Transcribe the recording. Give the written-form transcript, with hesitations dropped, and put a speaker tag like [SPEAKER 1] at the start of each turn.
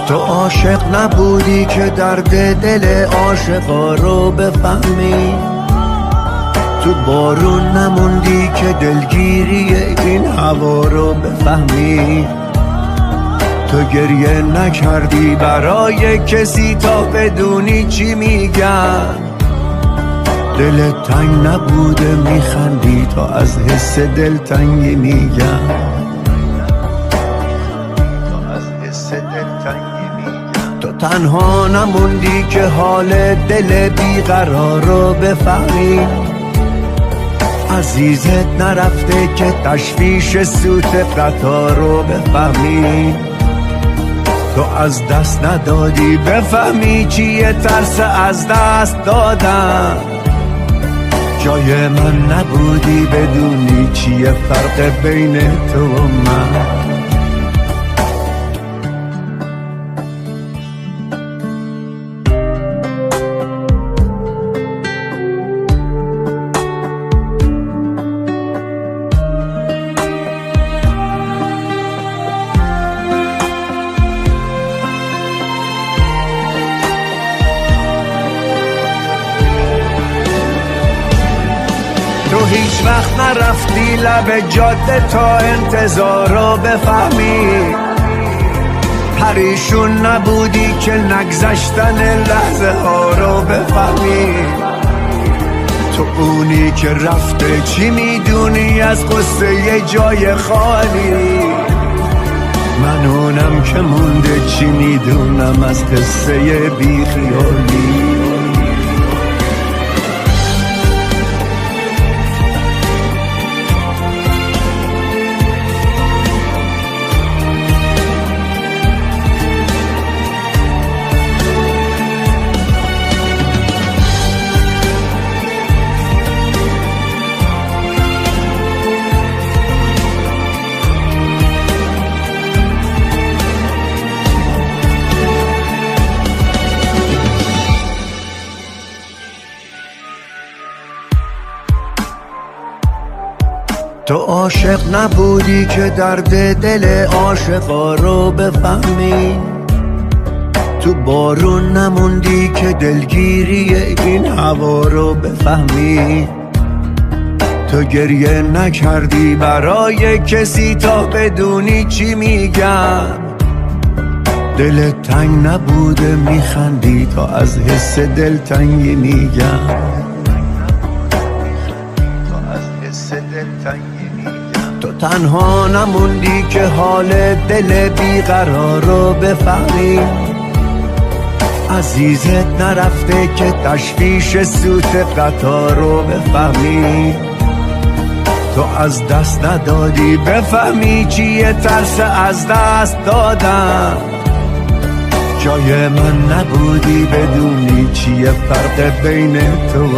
[SPEAKER 1] تو عاشق نبودی که درد دل عاشقا رو بفهمی، تو بارون نموندی که دلگیری این هوا رو بفهمی، تو گریه نکردی برای کسی تا بدونی چی میگن، دلت تنگ نبوده میخندی تا از حس دلتنگی میگن. تو تنها نموندی که حال دل بیقرار رو بفهمی، عزیزت نرفته که تشویش سوت قطار رو بفهمی، تو از دست ندادی بفهمی چیه ترس از دست دادن، جای من نبودی بدونی چیه فرق بین تو و من. تو هیچ وقت نرفتی لب جاده تا انتظار رو بفهمی، پریشون نبودی که نگذشتن لحظه ها رو بفهمی، تو اونی که رفته چی میدونی از قصه یه جای خالی، من اونم که مونده چی میدونم از قصه بیخیالی. تو عاشق نبودی که درد دل عاشقا رو بفهمی، تو بارون نموندی که دلگیری این هوا رو بفهمی، تو گریه نکردی برای کسی تا بدونی چی میگن، دلت تنگ نبوده میخندی تا از حس دلتنگی میگن. تو تنها نموندی که حال دل بیقرار رو بفهمی، عزیزت نرفته که تشویش سوت قطار رو بفهمی، تو از دست ندادی بفهمی چیه ترس از دست دادن، جای من نبودی بدونی چیه فرق بین تو